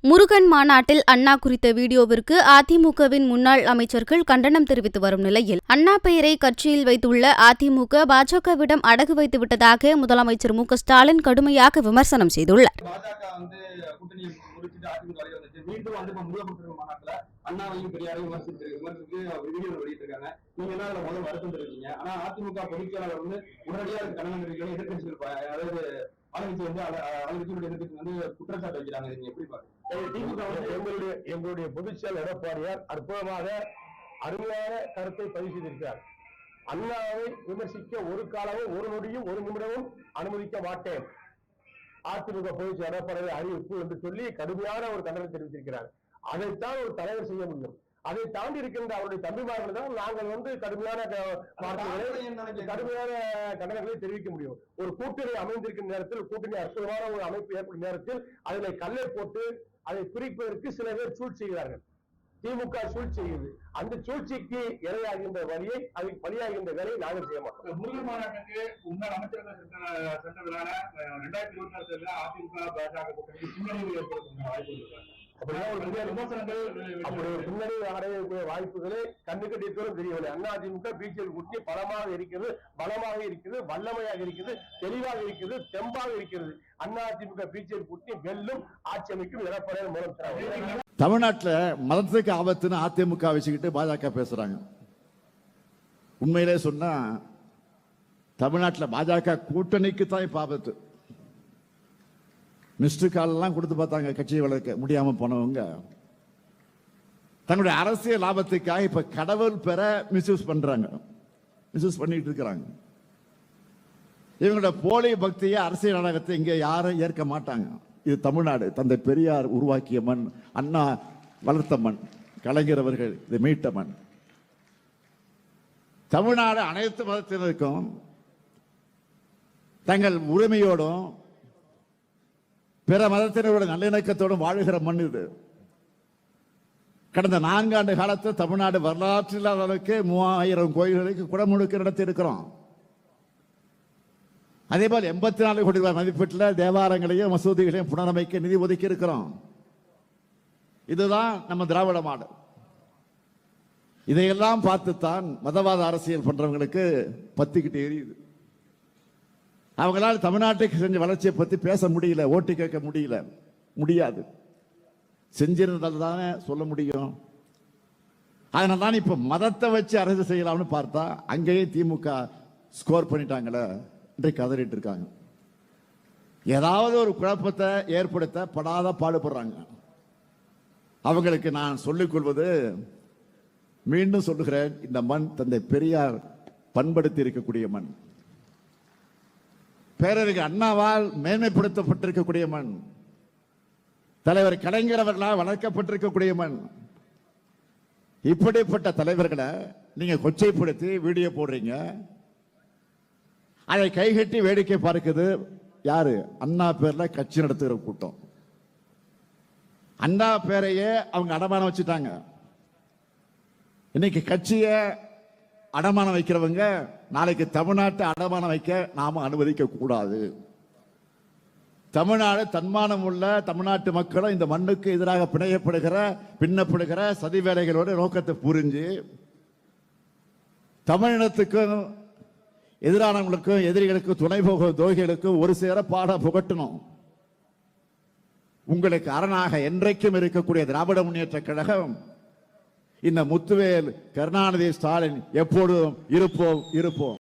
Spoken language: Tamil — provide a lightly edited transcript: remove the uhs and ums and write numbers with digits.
முருகன் மாநாட்டில் அண்ணா குறித்த வீடியோவிற்கு அதிமுகவின் முன்னாள் அமைச்சர்கள் கண்டனம் தெரிவித்து வரும் நிலையில், அண்ணா பெயரை கட்சியில் வைத்துள்ள அதிமுக பாஜகவிடம் அடகு வைத்து விட்டதாக முதலமைச்சர் மு.க.ஸ்டாலின் கடுமையாக விமர்சனம் செய்துள்ளார். குற்றச்சாட்டு வைக்கிறாங்க. எப்படி பாருங்க? எங்களுடைய பொதுச்செயலர் எடப்பாடியார் அற்புதமாக அருமையான கருத்தை பதிவு செய்திருக்கிறார். அண்ணாவை விமர்சிக்க ஒரு காலமும் ஒரு நொடியும் ஒரு நிமிடமும் அனுமதிக்க மாட்டேன். அதிமுக பொதுச்செயலர் எடப்பாடியார் அறிவிப்பு என்று சொல்லி கடுமையான ஒரு கண்டனம் தெரிவித்திருக்கிறார். அதைத்தான் ஒரு தலைவர் செய்ய முடியும். அதை தாண்டி இருக்கின்ற அவருடைய தம்பிமார்கள் தான் நாங்கள் கடுமையான கண்டனங்களை தெரிவிக்க முடியும். ஒரு கூட்டணி அமைந்திருக்கும் நேரத்தில், கூட்டணி அற்புதமான ஒரு அமைப்பு ஏற்படும் நேரத்தில் அதில் கல்லை போட்டு அதை பிரிப்பதற்கு சில பேர் சூழ்ச்சி செய்கிறார்கள். திமுக சூழ்ச்சி செய்கிறது. அந்த சூழ்ச்சிக்கு இரையாகின்ற வழியை, அதுக்கு பலியாகின்ற வேலையை நாங்கள் செய்ய மாட்டோம். முருகன் மாநாட்டுக்கு முன்னாள் அமைச்சர்கள் சென்றதுனால 2026 அதிமுக பாஜக கூட்டணி பின்னடைவு ஏற்படுத்த வாய்ப்பு இருக்காங்க. அடையக்கூடிய வாய்ப்புகளே கண்ணுக்கு தூரம் தெரியவில்லை. அதிமுக பிஜேபி கூட்டணி பலமாக இருக்கிறது, பலமாக இருக்கிறது, வல்லமையாக இருக்கிறது, தெளிவாக இருக்கிறது, தெம்பாக இருக்கிறது. அதிமுக பிஜேபி கூட்டணி வெல்லும், ஆட்சி அமைக்கும் எடப்பாடியார் மூலம். தமிழ்நாட்டில் மதத்துக்கு ஆபத்துன்னு அதிமுக வச்சுக்கிட்டு பாஜக பேசுறாங்க. உண்மையிலே சொன்னா தமிழ்நாட்டில் பாஜக கூட்டணிக்கு தான் இப்ப ஆபத்து. மிஸ்டு கால் எல்லாம் கொடுத்து பார்த்தாங்க கட்சியை வளர்க்க முடியாம போனவங்க. தங்களுடைய அரசியல் லாபத்துக்காக இப்ப கடவுள் பெற மிஸ்யூஸ் பண்றாங்க, மிஸ்யூஸ் பண்ணிட்டு இருக்கிறாங்க. இவங்களோட போலி பக்தியை, அரசியல் நாடகத்தை இங்க யாரும் ஏற்க மாட்டாங்க. இது தமிழ்நாடு, தந்தை பெரியார் உருவாக்கிய மண், அண்ணா வளர்த்த மண், கலைஞர் அவர்கள் இதை மீட்ட மண். தமிழ்நாடு அனைத்து மதத்தினருக்கும் தங்கள் உரிமையோடும் பிற மதத்தினரோட நல்லிணக்கத்தோடும் வாழுகிற மண் இது. கடந்த 4 ஆண்டு காலத்தில் தமிழ்நாடு வரலாற்றில் அளவுக்கு 3000 கோயில்களுக்கு குடமுழுக்கு நடத்தி இருக்கிறோம். அதே போல் 84 கோடி ரூபாய் மதிப்பீட்டில் தேவாலயங்களையும் மசூதிகளையும் புனரமைக்க நிதி ஒதுக்கி இருக்கிறோம். இதுதான் நம்ம திராவிட மாடல். இதையெல்லாம் பார்த்துத்தான் மதவாத அரசியல் பண்றவங்களுக்கு பத்திக்கிட்டு எரியுது. அவங்களால் தமிழ்நாட்டுக்கு செஞ்ச வளர்ச்சியை பத்தி பேச முடியல, ஓட்டு கேட்க முடியாது. செஞ்சிருந்தால் தானே சொல்ல முடியும். அதனால தான் இப்ப மதத்தை வச்சு அரசு செய்யலாம்னு பார்த்தா அங்கேயே திமுக ஸ்கோர் பண்ணிட்டாங்களே என்று கதறிட்டு இருக்காங்க. ஏதாவது ஒரு குழப்பத்தை ஏற்படுத்த படாத பாடுபடுறாங்க. அவங்களுக்கு நான் சொல்லிக் கொள்வது, மீண்டும் சொல்லுகிறேன், இந்த மண் தந்தை பெரியார் பண்படுத்தி இருக்கக்கூடிய மண், பேரறிஞர் அண்ணாவால் மேன்மைப்படுத்தப்பட்டிருக்கக்கூடிய மண், தலைவர் கலைஞர் அவர்களால் வளர்க்கப்பட்டிருக்கக்கூடிய மண். இப்படிப்பட்ட தலைவர்களை நீங்க கொச்சைப்படுத்தி வீடியோ போடுறீங்க. அதை கைகட்டி வேடிக்கை பார்க்குது யாரு? அண்ணா பேர்ல கட்சி நடத்துகிற கூட்டம். அண்ணா பேரையே அவங்க அடமானம் வச்சுட்டாங்க. இன்னைக்கு கட்சியை அடமானம் வைக்கிறவங்க நாளைக்கு தமிழ்நாட்டை அடமானம் வைக்க நாம அனுமதிக்க கூடாது. தமிழ்நாடு தன்மானம் உள்ள தமிழ்நாட்டு மக்களும் இந்த மண்ணுக்கு எதிராக பின்னப்படுகிற சதி வேலைகளோட நோக்கத்தை புரிஞ்சு தமிழினத்துக்கும் எதிரானவங்களுக்கும் எதிரிகளுக்கும் துணை போக துரோகிகளுக்கும் ஒரு சேர பாட புகட்டணும். உங்களுக்கு அரணாக என்றைக்கும் இருக்கக்கூடிய திராவிட முன்னேற்ற கழகம், இந்த முத்துவேல், கருணாநிதி, ஸ்டாலின் எப்பொழுதும் இருப்போம்.